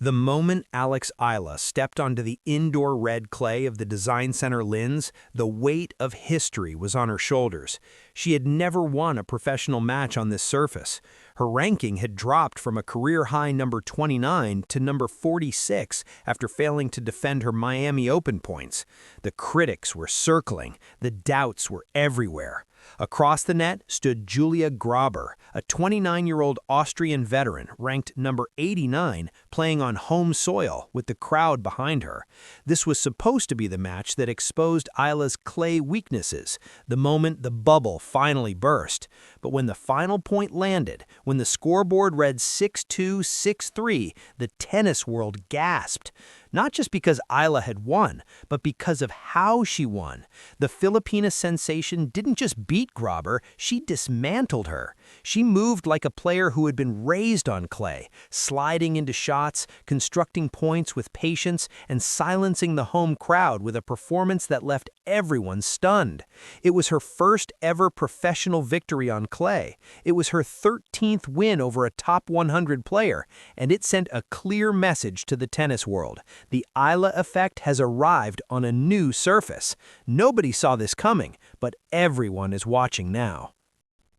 The moment Alexandra Eala stepped onto the indoor red clay of the design center Linz, the weight of history was on her shoulders. She had never won a professional match on this surface. Her ranking had dropped from a career-high number 29 to number 46 after failing to defend her Miami Open points. The critics were circling. The doubts were everywhere. Across the net stood Julia Grabher, a 29-year-old Austrian veteran ranked number 89, playing on home soil with the crowd behind her. This was supposed to be the match that exposed Eala's clay weaknesses, the moment the bubble finally burst. But when the final point landed, when the scoreboard read 6-2, 6-3, the tennis world gasped. Not just because Eala had won, but because of how she won. The Filipina sensation didn't just beat Grabher, she dismantled her. She moved like a player who had been raised on clay, sliding into shots, constructing points with patience, and silencing the home crowd with a performance that left everyone stunned. It was her first ever professional victory on clay. It was her 13th win over a top 100 player, and it sent a clear message to the tennis world. The Eala effect has arrived on a new surface. Nobody saw this coming, but everyone is watching now.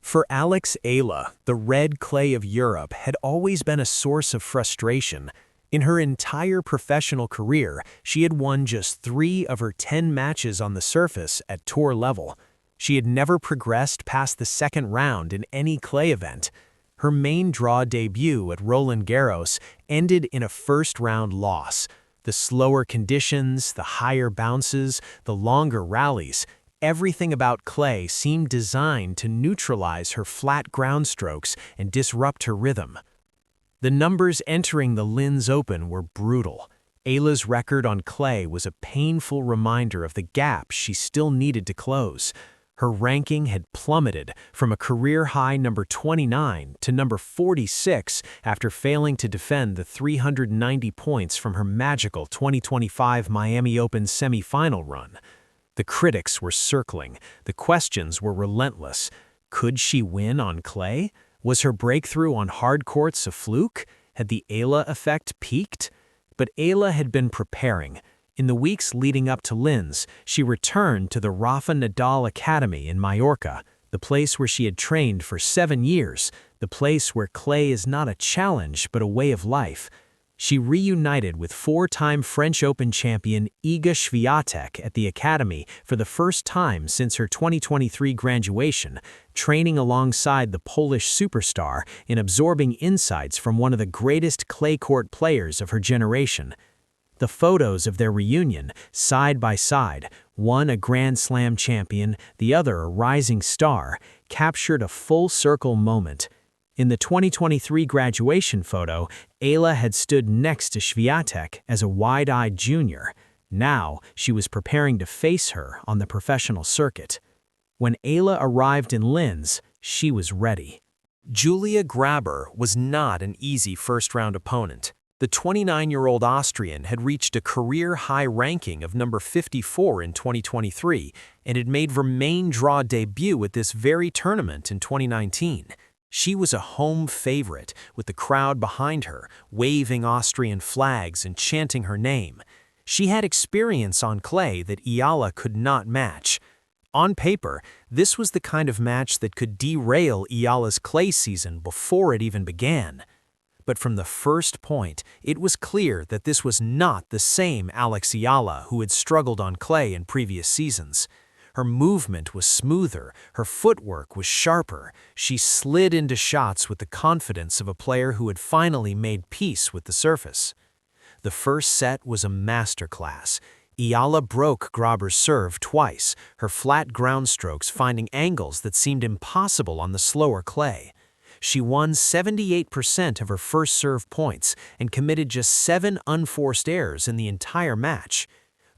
For Alexandra Eala, the red clay of Europe had always been a source of frustration. In her entire professional career, she had won just 3 of her 10 matches on the surface at tour level. She had never progressed past the second round in any clay event. Her main draw debut at Roland Garros ended in a first-round loss. The slower conditions, the higher bounces, the longer rallies, everything about clay seemed designed to neutralize her flat ground strokes and disrupt her rhythm. The numbers entering the Linz Open were brutal. Eala's record on clay was a painful reminder of the gap she still needed to close. Her ranking had plummeted from a career-high number 29 to number 46 after failing to defend the 390 points from her magical 2025 Miami Open semifinal run. The critics were circling. The questions were relentless. Could she win on clay? Was her breakthrough on hard courts a fluke? Had the Eala effect peaked? But Eala had been preparing. In the weeks leading up to Linz, she returned to the Rafa Nadal Academy in Mallorca, the place where she had trained for 7 years, the place where clay is not a challenge but a way of life. She reunited with 4-time French Open champion Iga Swiatek at the academy for the first time since her 2023 graduation, training alongside the Polish superstar and absorbing insights from one of the greatest clay court players of her generation. The photos of their reunion, side by side, one a Grand Slam champion, the other a rising star, captured a full-circle moment. In the 2023 graduation photo, Eala had stood next to Swiatek as a wide-eyed junior. Now, she was preparing to face her on the professional circuit. When Eala arrived in Linz, she was ready. Julia Grabher was not an easy first-round opponent. The 29-year-old Austrian had reached a career-high ranking of number 54 in 2023 and had made her main draw debut at this very tournament in 2019. She was a home favorite, with the crowd behind her, waving Austrian flags and chanting her name. She had experience on clay that Eala could not match. On paper, this was the kind of match that could derail Eala's clay season before it even began. But from the first point, it was clear that this was not the same Alexandra Eala who had struggled on clay in previous seasons. Her movement was smoother, her footwork was sharper. She slid into shots with the confidence of a player who had finally made peace with the surface. The first set was a masterclass. Eala broke Grabher's serve twice, her flat ground strokes finding angles that seemed impossible on the slower clay. She won 78% of her first serve points and committed just 7 unforced errors in the entire match.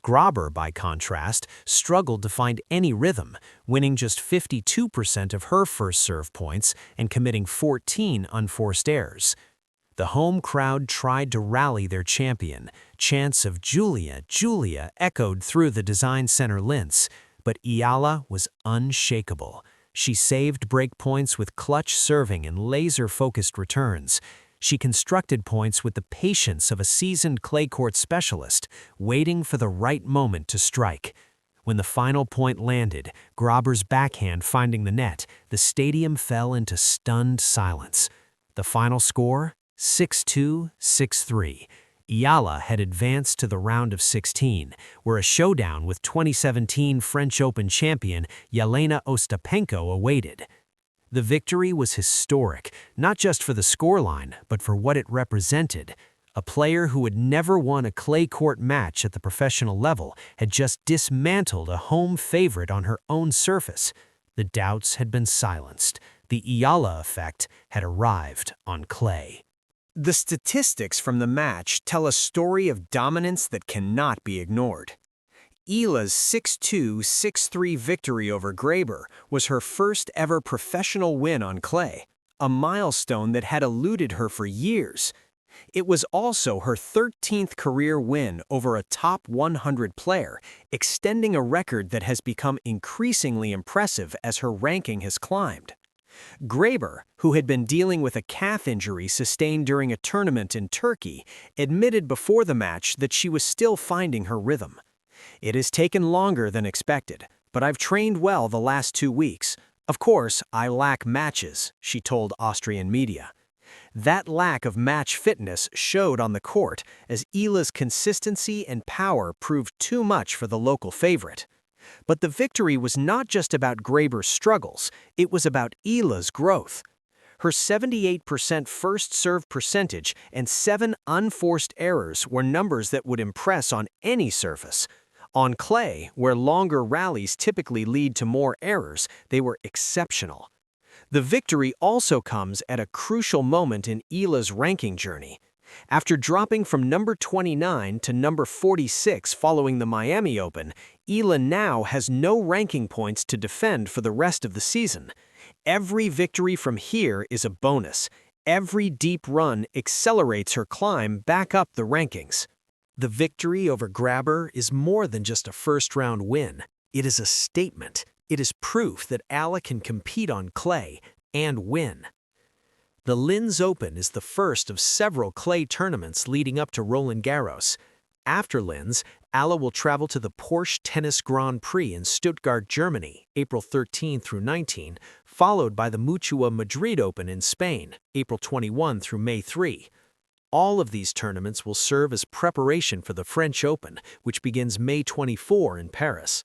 Grabher, by contrast, struggled to find any rhythm, winning just 52% of her first serve points and committing 14 unforced errors. The home crowd tried to rally their champion. Chants of "Julia, Julia" echoed through the design center Linz, but Eala was unshakable. She saved break points with clutch serving and laser-focused returns. She constructed points with the patience of a seasoned clay court specialist, waiting for the right moment to strike. When the final point landed, Grabher's backhand finding the net, the stadium fell into stunned silence. The final score? 6-2, 6-3. Eala had advanced to the round of 16, where a showdown with 2017 French Open champion Jelena Ostapenko awaited. The victory was historic, not just for the scoreline, but for what it represented. A player who had never won a clay court match at the professional level had just dismantled a home favorite on her own surface. The doubts had been silenced. The Eala effect had arrived on clay. The statistics from the match tell a story of dominance that cannot be ignored. Eala's 6-2, 6-3 victory over Grabher was her first ever professional win on clay, a milestone that had eluded her for years. It was also her 13th career win over a top 100 player, extending a record that has become increasingly impressive as her ranking has climbed. Grabher, who had been dealing with a calf injury sustained during a tournament in Turkey, admitted before the match that she was still finding her rhythm. "It has taken longer than expected, but I've trained well the last 2 weeks. Of course, I lack matches," she told Austrian media. That lack of match fitness showed on the court as Eala's consistency and power proved too much for the local favorite. But the victory was not just about Grabher's struggles, it was about Eala's growth. Her 78% first serve percentage and 7 unforced errors were numbers that would impress on any surface. On clay, where longer rallies typically lead to more errors, they were exceptional. The victory also comes at a crucial moment in Eala's ranking journey. After dropping from number 29 to number 46 following the Miami Open, Eala now has no ranking points to defend for the rest of the season. Every victory from here is a bonus. Every deep run accelerates her climb back up the rankings. The victory over Grabher is more than just a first-round win. It is a statement. It is proof that Eala can compete on clay and win. The Linz Open is the first of several clay tournaments leading up to Roland Garros. After Linz, Eala will travel to the Porsche Tennis Grand Prix in Stuttgart, Germany, April 13 through 19, followed by the Mutua Madrid Open in Spain, April 21 through May 3. All of these tournaments will serve as preparation for the French Open, which begins May 24 in Paris.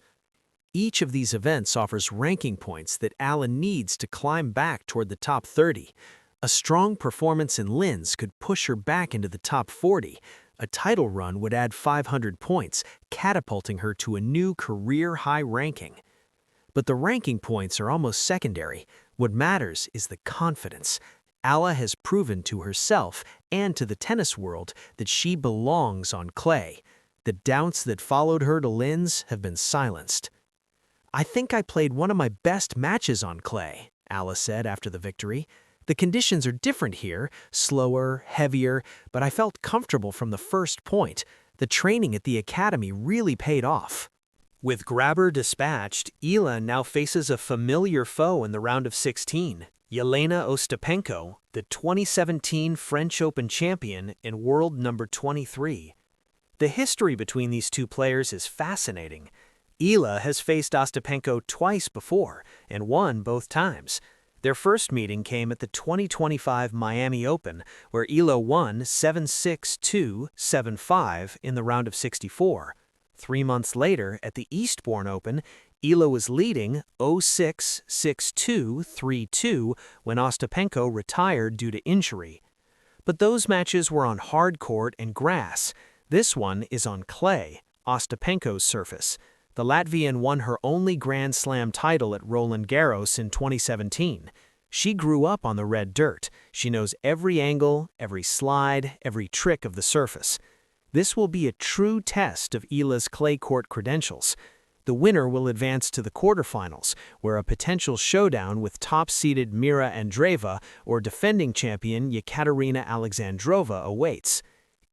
Each of these events offers ranking points that Eala needs to climb back toward the top 30. A strong performance in Linz could push her back into the top 40. A title run would add 500 points, catapulting her to a new career-high ranking. But the ranking points are almost secondary. What matters is the confidence. Eala has proven to herself and to the tennis world that she belongs on clay. The doubts that followed her to Linz have been silenced. "I think I played one of my best matches on clay," Eala said after the victory. "The conditions are different here, slower, heavier, but I felt comfortable from the first point. The training at the academy really paid off." With Grabher dispatched, Eala now faces a familiar foe in the round of 16, Jelena Ostapenko, the 2017 French Open champion and world number 23. The history between these two players is fascinating. Eala has faced Ostapenko twice before and won both times. Their first meeting came at the 2025 Miami Open, where Eala won 7-6-2, 7-5 in the round of 64. 3 months later, at the Eastbourne Open, Eala was leading 0-6, 6-2, 3-2 when Ostapenko retired due to injury. But those matches were on hard court and grass. This one is on clay, Ostapenko's surface. The Latvian won her only Grand Slam title at Roland Garros in 2017. She grew up on the red dirt. She knows every angle, every slide, every trick of the surface. This will be a true test of Eala's clay court credentials. The winner will advance to the quarterfinals, where a potential showdown with top-seeded Mira Andreeva or defending champion Yekaterina Alexandrova awaits.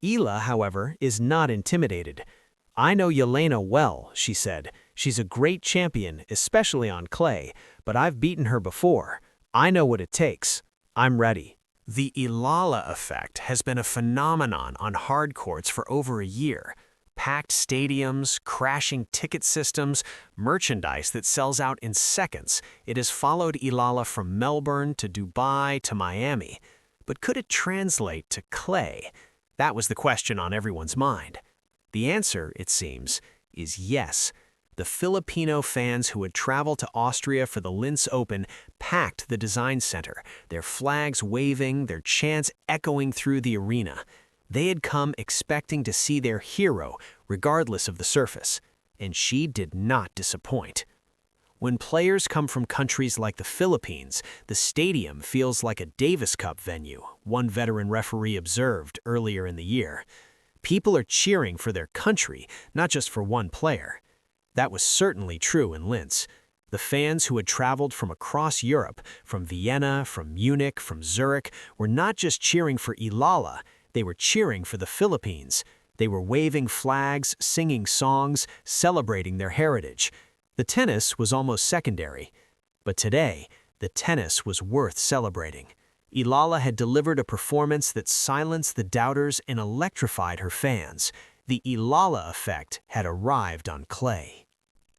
Eala, however, is not intimidated. "I know Jelena well," she said. "She's a great champion, especially on clay, but I've beaten her before. I know what it takes. I'm ready." The Eala effect has been a phenomenon on hard courts for over a year. Packed stadiums, crashing ticket systems, merchandise that sells out in seconds. It has followed Eala from Melbourne to Dubai to Miami. But could it translate to clay? That was the question on everyone's mind. The answer, it seems, is yes. The Filipino fans who had traveled to Austria for the Linz Open packed the design center, their flags waving, their chants echoing through the arena. They had come expecting to see their hero, regardless of the surface, and she did not disappoint. When players come from countries like the Philippines, the stadium feels like a Davis Cup venue, one veteran referee observed earlier in the year. People are cheering for their country, not just for one player. That was certainly true in Linz. The fans who had traveled from across Europe, from Vienna, from Munich, from Zurich, were not just cheering for Eala, they were cheering for the Philippines. They were waving flags, singing songs, celebrating their heritage. The tennis was almost secondary. But today, the tennis was worth celebrating. Eala had delivered a performance that silenced the doubters and electrified her fans. The Eala effect had arrived on clay.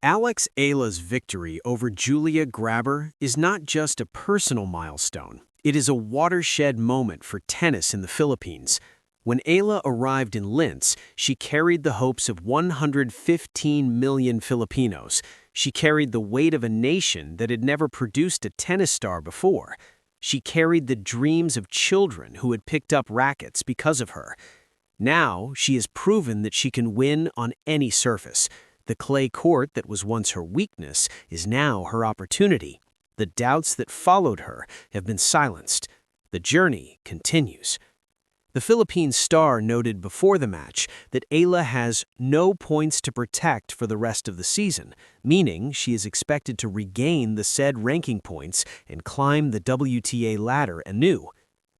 Alexandra Eala's victory over Julia Grabher is not just a personal milestone. It is a watershed moment for tennis in the Philippines. When Eala arrived in Linz, she carried the hopes of 115 million Filipinos. She carried the weight of a nation that had never produced a tennis star before. She carried the dreams of children who had picked up rackets because of her. Now, she has proven that she can win on any surface. The clay court that was once her weakness is now her opportunity. The doubts that followed her have been silenced. The journey continues. The Philippine star noted before the match that Eala has no points to protect for the rest of the season, meaning she is expected to regain the said ranking points and climb the WTA ladder anew.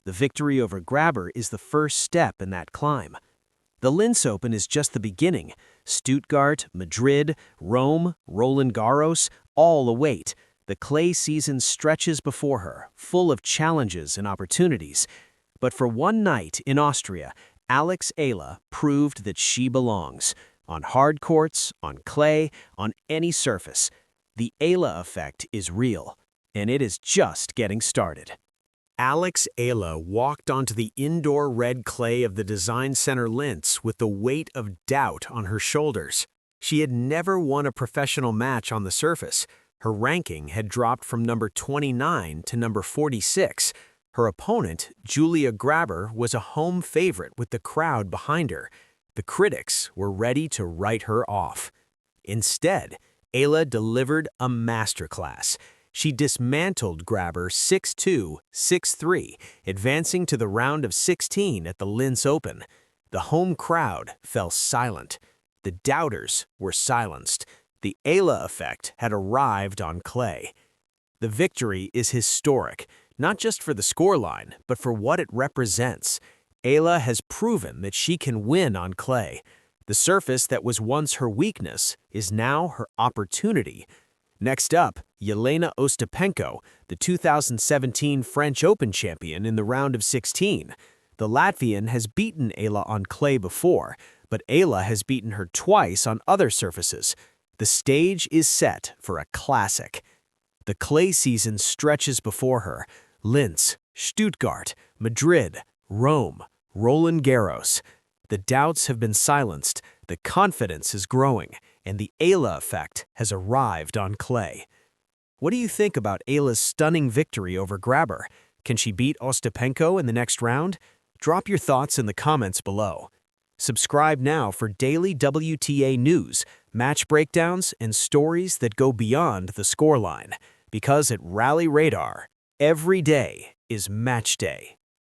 The victory over Grabher is the first step in that climb. The Linz Open is just the beginning. Stuttgart, Madrid, Rome, Roland Garros, all await. The clay season stretches before her, full of challenges and opportunities. But for one night in Austria, Alexandra Eala proved that she belongs. On hard courts, on clay, on any surface. The Eala effect is real, and it is just getting started. Alexandra Eala walked onto the indoor red clay of the Design Center Linz with the weight of doubt on her shoulders. She had never won a professional match on the surface. Her ranking had dropped from number 29 to number 46. Her opponent, Julia Grabher, was a home favorite with the crowd behind her. The critics were ready to write her off. Instead, Eala delivered a masterclass. She dismantled Grabher 6-2, 6-3, advancing to the round of 16 at the Linz Open. The home crowd fell silent. The doubters were silenced. The Eala effect had arrived on clay. The victory is historic, not just for the scoreline, but for what it represents. Eala has proven that she can win on clay. The surface that was once her weakness is now her opportunity. Next up, Jelena Ostapenko, the 2017 French Open champion in the round of 16. The Latvian has beaten Eala on clay before, but Eala has beaten her twice on other surfaces. The stage is set for a classic. The clay season stretches before her. Linz, Stuttgart, Madrid, Rome, Roland Garros. The doubts have been silenced, the confidence is growing, and the Eala effect has arrived on clay. What do you think about Eala's stunning victory over Grabher? Can she beat Ostapenko in the next round? Drop your thoughts in the comments below. Subscribe now for daily WTA news, match breakdowns, and stories that go beyond the scoreline. Because at Rally Radar, every day is match day.